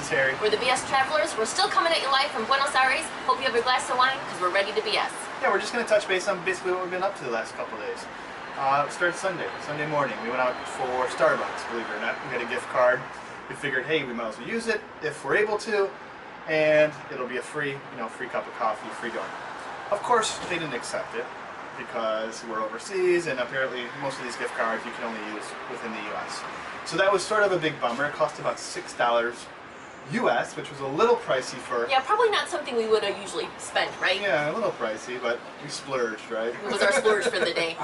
Cemetery. We're the BS Travelers. We're still coming at you live from Buenos Aires. Hope you have your glass of wine because we're ready to BS. Yeah, we're just going to touch base on basically what we've been up to the last couple of days. It started Sunday morning. We went out for Starbucks, believe it or not. We got a gift card. We figured, hey, we might as well use it if we're able to, and it'll be a free, free cup of coffee, free going. Of course, they didn't accept it because we're overseas, and apparently most of these gift cards you can only use within the U.S. So that was sort of a big bummer. It cost about $6 US, which was a little pricey for... Yeah, probably not something we would have usually spent, right? Yeah, a little pricey, but we splurged, right? It was our splurge for the day.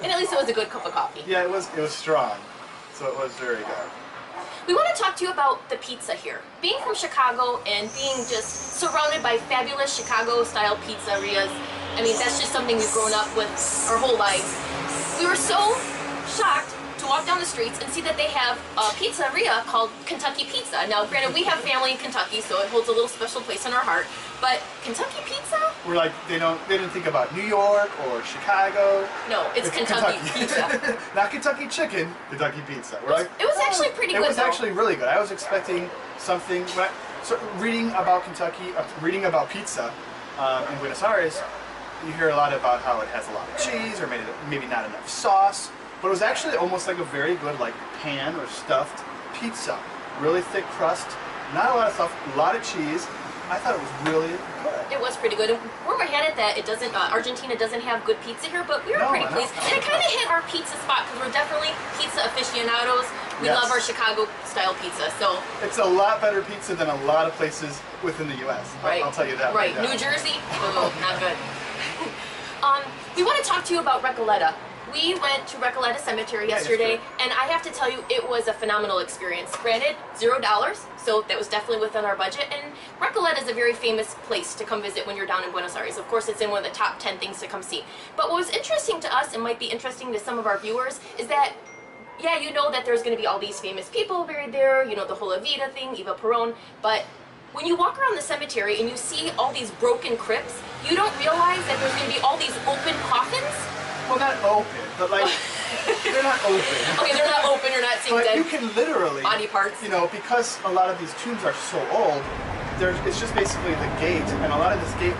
And at least it was a good cup of coffee. Yeah, it was strong, so it was very good. We want to talk to you about the pizza here. Being from Chicago and being just surrounded by fabulous Chicago-style pizzerias, I mean, that's just something we've grown up with our whole lives. We were so shocked to walk down the streets and see that they have a pizzeria called Kentucky Pizza. Now, granted, we have family in Kentucky, so it holds a little special place in our heart. But Kentucky Pizza? We're like, they didn't think about New York or Chicago. No, it's Kentucky Pizza. Not Kentucky Chicken, Kentucky Pizza. We're like, it was actually pretty good. It was actually really good. I was expecting something. Reading about Kentucky, reading about pizza in Buenos Aires, you hear a lot about how it has a lot of cheese or maybe not enough sauce. But it was actually almost like a very good pan or stuffed pizza. Really thick crust, not a lot of stuff, a lot of cheese. I thought it was really good. It was pretty good. And where we're headed, that it doesn't, Argentina doesn't have good pizza here, but we were pretty pleased. And it kind of hit our pizza spot because we're definitely pizza aficionados. We love our Chicago-style pizza. So it's a lot better pizza than a lot of places within the U.S. Right. I'll tell you that. Right. New Jersey, oh, not good. We want to talk to you about Recoleta. We went to Recoleta Cemetery yesterday, and I have to tell you, it was a phenomenal experience. Granted, $0, so that was definitely within our budget, and Recoleta is a very famous place to come visit when you're down in Buenos Aires. Of course, it's in one of the top 10 things to come see. But what was interesting to us, and might be interesting to some of our viewers, is that, yeah, you know that there's going to be all these famous people buried there, you know, the whole Evita thing, Eva Perón, but when you walk around the cemetery and you see all these broken crypts, you don't realize that there's going to be all these open coffins. Well, not open, but they're not open. Okay, they're not open, you're not seeing but dead you can literally, body parts. Because a lot of these tombs are so old, it's just basically the gate, and a lot of this gate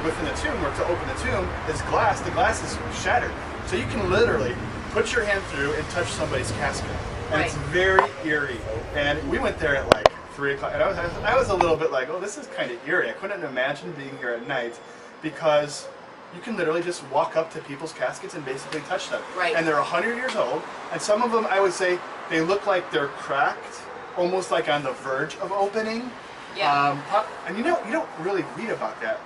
within the tomb, or to open the tomb, is glass. The glass is shattered. So you can literally put your hand through and touch somebody's casket. And it's very eerie. And we went there at 3 o'clock, and I was a little bit like, oh, this is kind of eerie. I couldn't imagine being here at night, because you can literally just walk up to people's caskets and basically touch them. Right. And they're 100 years old, and some of them, I would say, they look like they're cracked, almost like on the verge of opening. Yeah. And you don't really read about that,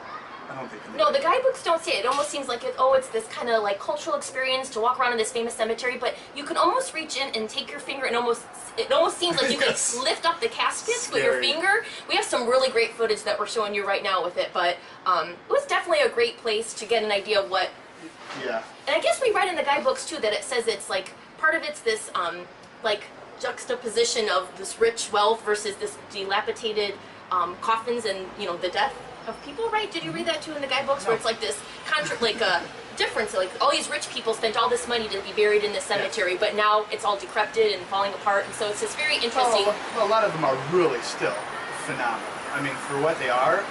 I don't think. No, the guidebooks don't say it. It almost seems like it's this kind of cultural experience to walk around in this famous cemetery, but you can almost reach in and take your finger and it almost seems like you can lift up the caskets with your finger. We have some really great footage that we're showing you right now with it, but it was definitely a great place to get an idea of what... Yeah. And I guess we read in the guidebooks too that it says it's part of it's this juxtaposition of this rich wealth versus this dilapidated coffins and, the death of people, right? Did you read that too in the guidebooks? No. Where it's this difference, all these rich people spent all this money to be buried in the cemetery, but now it's all decrepit and falling apart, and so it's just very interesting. Well, a lot of them are really still phenomenal. I mean, for what they are,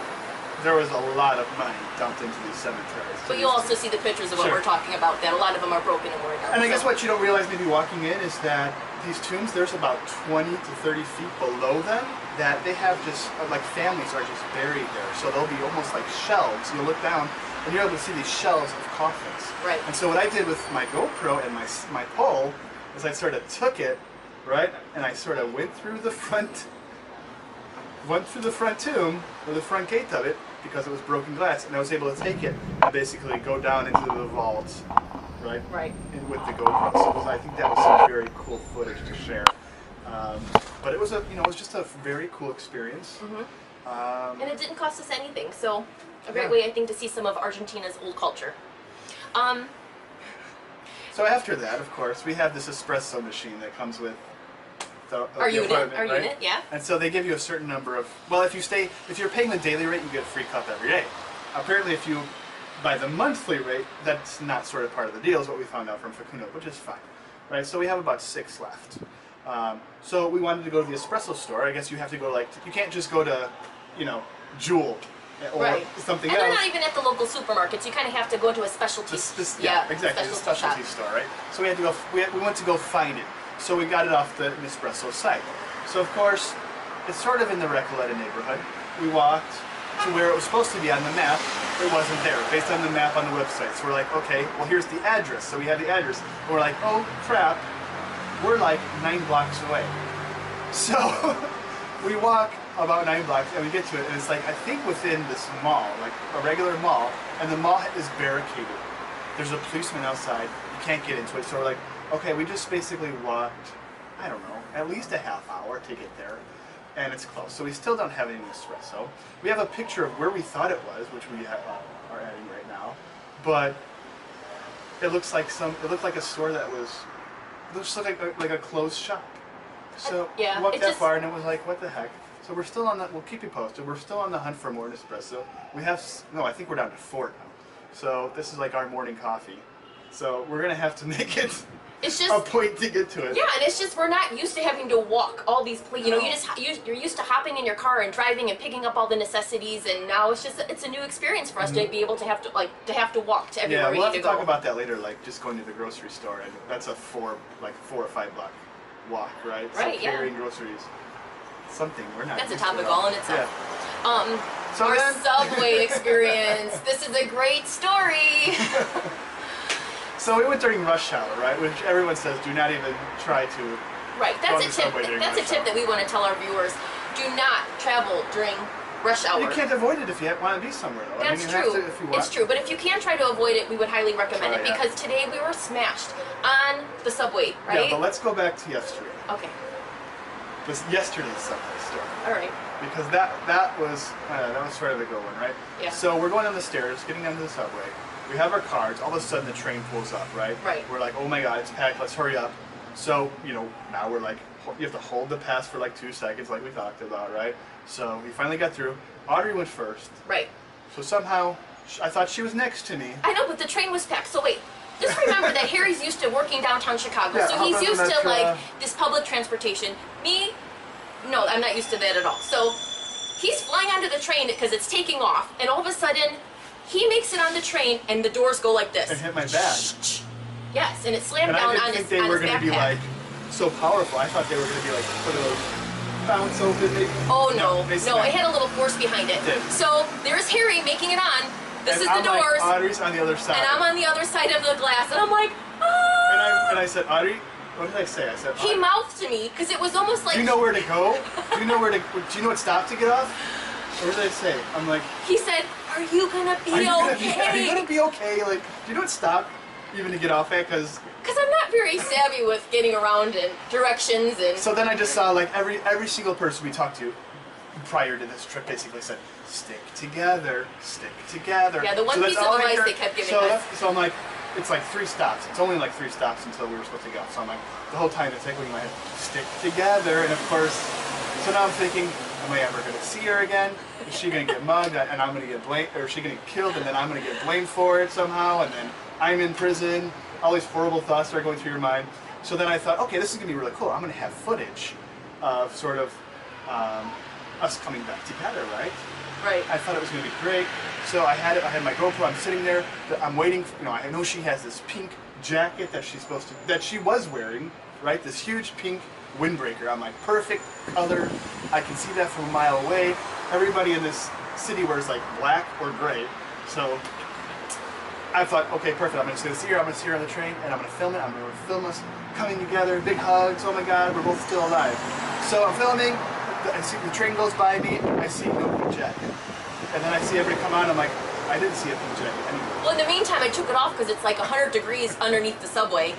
there was a lot of money dumped into these cemeteries. But you'll also see the pictures of what we're talking about, that a lot of them are broken and worn out. And I guess what you don't realize maybe walking in is that these tombs, there's about 20 to 30 feet below them that they have just, families are just buried there. So they'll be almost like shelves. You'll look down and you're able to see these shelves of coffins. Right. And so what I did with my GoPro and my pole is I sort of took it, right, and I sort of went through the front tomb, or the front gate of it, because it was broken glass, and I was able to take it and basically go down into the vault, right? Right. And with the GoPro. So I think that was some very cool footage to share. But it was it was just a very cool experience. Mm-hmm. And it didn't cost us anything, so a great way, I think, to see some of Argentina's old culture. So after that, of course, we have this espresso machine that comes with our unit, yeah. And so they give you a certain number of, well, if you're paying the daily rate, you get a free cup every day. Apparently, if you buy the monthly rate, that's not sort of part of the deal, is what we found out from Facundo, which is fine, right? So we have about 6 left. So we wanted to go to the espresso store. I guess you have to go like, you can't just go to, you know, Jewel or something else. And they're not even at the local supermarkets. You kind of have to go to a specialty. Yeah, exactly. It's a specialty store, right? So we had to go. We went to go find it. So we got it off the Nespresso site. So of course, it's sort of in the Recoleta neighborhood. We walked to where it was supposed to be on the map. It wasn't there, based on the map on the website. So we're like, okay, well here's the address. So we had the address. And we're like, oh crap, we're like 9 blocks away. So we walk about 9 blocks and we get to it, and it's like, I think within this mall, like a regular mall, and the mall is barricaded. There's a policeman outside, you can't get into it. So we're like, okay, we just basically walked, I don't know, at least a half hour to get there, and it's closed. So we still don't have any espresso. We have a picture of where we thought it was, which we are adding right now, but it looks like it looked like a store that was, it looks like a closed shop. So we walked that far and it was like, what the heck? So we're still on that, we'll keep you posted. We're still on the hunt for more Nespresso. We have, no, I think we're down to 4 now. So this is like our morning coffee. So we're gonna have to make it a point to get to it. Yeah, and it's just, we're not used to having to walk all these places. You know, you're used to hopping in your car and driving and picking up all the necessities, and now it's just, it's a new experience for us to be able to have to walk to everywhere we need to go. Yeah, we'll have to talk about that later, like just going to the grocery store, and that's a 4 or 5 block walk, right? Right, so carrying groceries. Something we're not. That's a topic all in itself. Yeah. So our subway experience. This is a great story. So we went during rush hour, right? Which everyone says do not even try to. Right. That's a tip. That's a tip that we want to tell our viewers. Do not travel during rush hour. You can't avoid it if you want to be somewhere, though. That's true. It's true. But if you can try to avoid it, we would highly recommend it, because today we were smashed on the subway, right? Yeah, but let's go back to yesterday. Okay. Yesterday's subway story. All right. Because that was sort of a good one, right? Yeah. So we're going down the stairs, getting onto the subway. We have our cards. All of a sudden, the train pulls up, right? Right. We're like, oh my god, it's packed. Let's hurry up. So now we're like, you have to hold the pass for like 2 seconds, like we talked about, right? So we finally got through. Audrey went first. Right. So somehow, I thought she was next to me. I know, but the train was packed. So wait. Just remember that Harry's used to working downtown Chicago, so he's used to like this public transportation. Me, no, I'm not used to that at all. So he's flying onto the train because it's taking off, and all of a sudden he makes it on the train, and the doors go like this. And hit my bag. Yes, and it slammed down on his backpack. I didn't think they were going to be like so powerful. I thought they were going to be like one of those bounce open. Oh no, it had a little force behind it. So there's Harry making it on. This is the doors. Like, Audrey's on the other side. And I'm on the other side of the glass, and I'm like, ah! And I said, Audrey, what did I say? I said, he mouthed to me, because it was almost like... Do you know where to go? Do you know what stop to get off? What did I say? I'm like... He said, are you going to be okay? Are you going to be okay? Like, do you know what stop even to get off at? Because I'm not very savvy with getting around and directions and... So then I just saw, like, every single person we talked to prior to this trip basically said, stick together, stick together. Yeah, the one piece of advice they kept giving us. So I'm like, it's like 3 stops. It's only like 3 stops until we were supposed to go. So I'm like, the whole time it's echoing in my head, stick together. And of course, so now I'm thinking, am I ever going to see her again? Is she going to get mugged and I'm going to get blamed, or is she going to get killed and then I'm going to get blamed for it somehow, and then I'm in prison? All these horrible thoughts are going through your mind. So then I thought, okay, this is going to be really cool. I'm going to have footage of sort of us coming back together, right? Right. I thought it was going to be great. So I had my GoPro. I'm sitting there. I'm waiting. I know she has this pink jacket that she was wearing, right? This huge pink windbreaker. I'm like, perfect color. I can see that from a mile away. Everybody in this city wears like black or gray. So I thought, okay, perfect. I'm just going to see her. I'm going to see her on the train, and I'm going to film it. I'm going to film us coming together, big hugs. Oh my God, we're both still alive. So I'm filming. I see the train goes by me, I see no pink jacket. And then I see everybody come on, I'm like, I didn't see a pink jacket anywhere. Well, in the meantime, I took it off because it's like 100 degrees underneath the subway.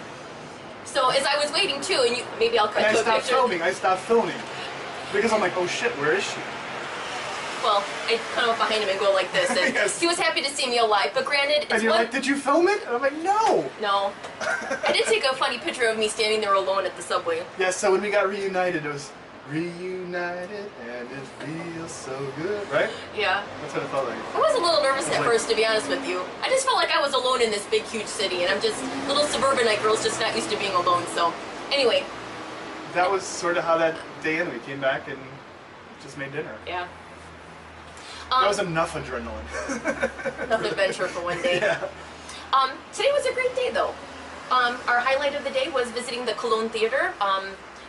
So as I was waiting too, and maybe I'll cut to a picture. I stopped filming. Because I'm like, oh shit, where is she? Well, I'd come up behind him and go like this, and yes. He was happy to see me alive, but granted... And you're like, did you film it? And I'm like, no! No. I did take a funny picture of me standing there alone at the subway. Yeah, so when we got reunited, it was... Reunited and it feels so good, right? Yeah. That's what it felt like. I was a little nervous at first, to be honest with you. I just felt like I was alone in this big, huge city, and I'm just little suburbanite girls just not used to being alone. So, anyway, that was sort of how that day ended. We came back and just made dinner. Yeah. That was enough adrenaline. Enough adventure for one day. Yeah. Today was a great day, though. Our highlight of the day was visiting the Colón Theater.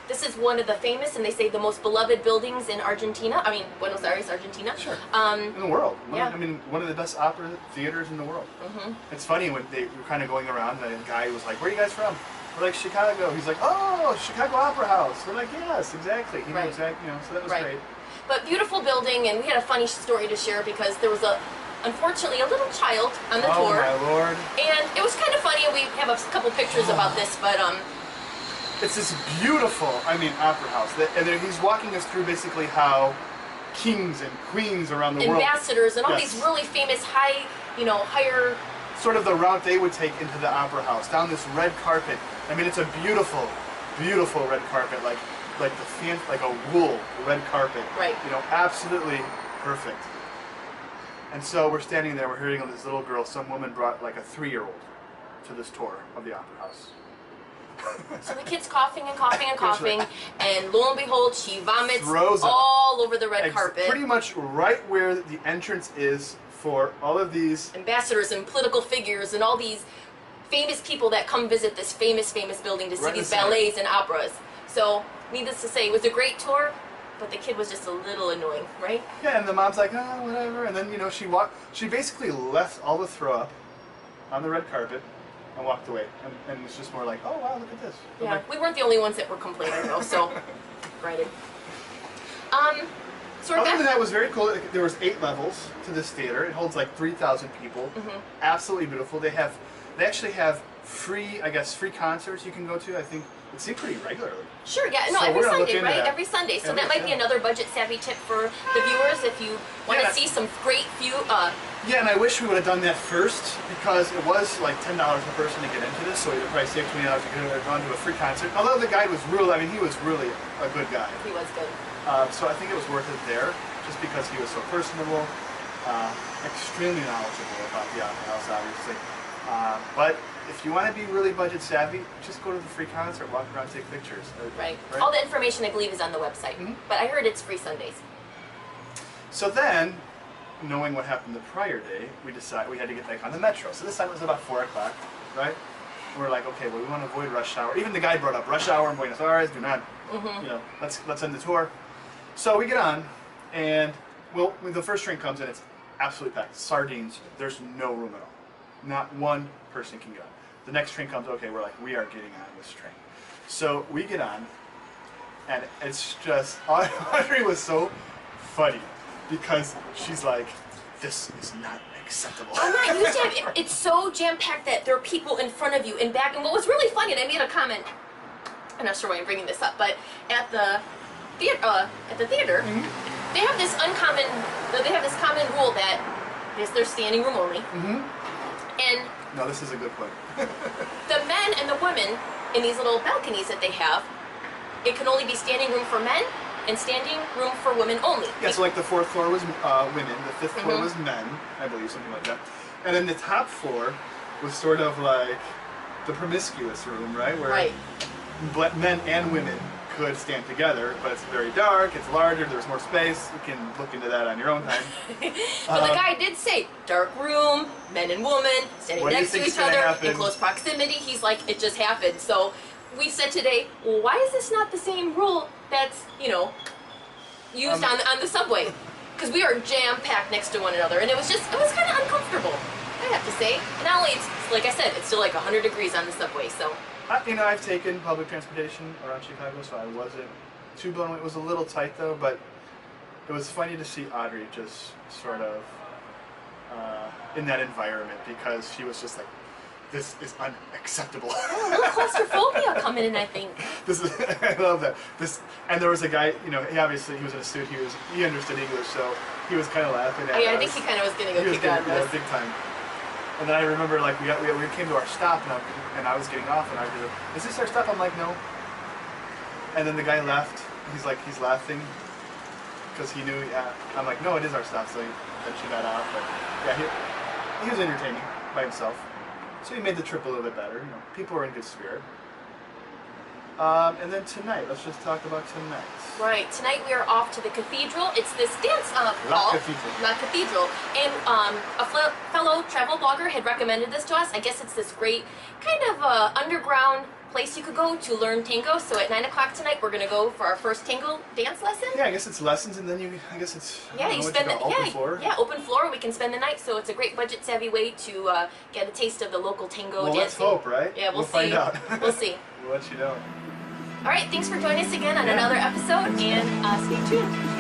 This is one of the famous, and they say the most beloved buildings in Argentina. I mean, Buenos Aires, Argentina. Sure. In the world. Yeah. One of the best opera theaters in the world. Mm-hmm. It's funny when they were kind of going around, and the guy was like, "Where are you guys from?" We're like, "Chicago." He's like, "Oh, Chicago Opera House." We're like, "Yes, exactly." He knew exactly, so that was great. But beautiful building, and we had a funny story to share because there was unfortunately, a little child on the tour. Oh my Lord. And it was kind of funny, and we have a couple pictures about this, but it's this beautiful, opera house. And then he's walking us through basically how kings and queens around the world. Ambassadors and all these really famous higher... Sort of the route they would take into the opera house, down this red carpet. It's a beautiful, beautiful red carpet, like a wool red carpet. Right. Absolutely perfect. And so we're standing there, we're hearing this little girl, some woman brought like a 3-year-old to this tour of the opera house. So the kid's coughing and coughing and coughing, and lo and behold, she vomits Throws all over the red carpet. Pretty much right where the entrance is for all of these ambassadors and political figures and all these famous people that come visit this famous building to see these ballets and operas. So, needless to say, it was a great tour, but the kid was just a little annoying, right? Yeah, and the mom's like, oh, whatever, and then, she basically left all the throw up on the red carpet and walked away, and it's just more like, oh, wow, look at this. Yeah, we weren't the only ones that were complaining, though, so, granted. So other than that, it was very cool. There was 8 levels to this theater. It holds like 3,000 people. Mm-hmm. Absolutely beautiful. They actually have free concerts you can go to. I think it seems pretty regularly. Sure, yeah, no, so every Sunday, right? That. Every Sunday. So that might be another budget savvy tip for the viewers if you want to see some great Yeah, and I wish we would have done that first because it was like $10 a person to get into this, so we would have probably saved $20 to get gone to a free concert. Although the guy was really, he was really a good guy. He was good. So I think it was worth it there, just because he was so personable, extremely knowledgeable about the opera house, obviously. But if you want to be really budget savvy, just go to the free concert, walk around, take pictures. Right. All the information, I believe, is on the website. Mm-hmm. But I heard it's free Sundays. So then, knowing what happened the prior day, we decided we had to get back on the metro. So this time it was about 4 o'clock, right? And we're like, okay, well, we want to avoid rush hour. Even the guy brought up rush hour in Buenos Aires. Do not, let's end the tour. So we get on, and when the first train comes in, it's absolutely packed. Sardines. There's no room at all. Not one person can get on. The next train comes, okay, we're like, we are getting on this train. So we get on, and it's just, Audrey was so funny because she's like, this is not acceptable. I'm not used to it. It's so jam-packed that there are people in front of you and back. And what was really funny, and I made a comment, I'm not sure why I'm bringing this up, but at the theater, mm-hmm. they have this common rule that there's standing room only. Mm-hmm. And no, this is a good point. the men and the women in these little balconies that they have, it can only be standing room for men and standing room for women only. Yeah, so like the 4th floor was women, the 5th floor mm-hmm. was men, I believe, something like that. And then the top floor was sort of like the promiscuous room, right? Where men and women could stand together, but it's very dark, it's larger, there's more space. You can look into that on your own time. But the guy did say, dark room, men and women, standing next to each other, in close proximity. He's like, it just happened. So we said today, well, why is this not the same rule that's, used on the subway? Because we are jam-packed next to one another, and it was kind of uncomfortable, I have to say. And not only, like I said, it's still like 100 degrees on the subway, so. I've taken public transportation around Chicago, so I wasn't too blown away. It was a little tight, though, but it was funny to see Audrey just sort of in that environment because she was just like, this is unacceptable. Oh, a little claustrophobia coming in, I think. I love that. And there was a guy, he was in a suit, he understood English, so he was kind of laughing at us. I think he kind of was getting a kick out of this. Big time. And then I remember, like, we came to our stop, and I was getting off, and I was like, is this our stop? I'm like, no. And then the guy left. He's laughing, because he knew, I'm like, no, it is our stop, so then she got off. But, yeah, he was entertaining by himself. So he made the trip a little bit better. People were in good spirit. And then tonight, let's just talk about tonight. Right, tonight we are off to the cathedral. It's this dance hall, La Cathedral, and a fellow travel blogger had recommended this to us. I guess it's this great kind of underground place you could go to learn tango. So at 9 o'clock tonight, we're gonna go for our first tango dance lesson. Yeah, I guess it's lessons, and then I guess it's open floor. Yeah, open floor. We can spend the night, so it's a great budget-savvy way to get a taste of the local tango dancing. Well, let's hope, right? Yeah, we'll see. Find out. We'll see. We'll let you know. All right, thanks for joining us again on another episode, and stay tuned.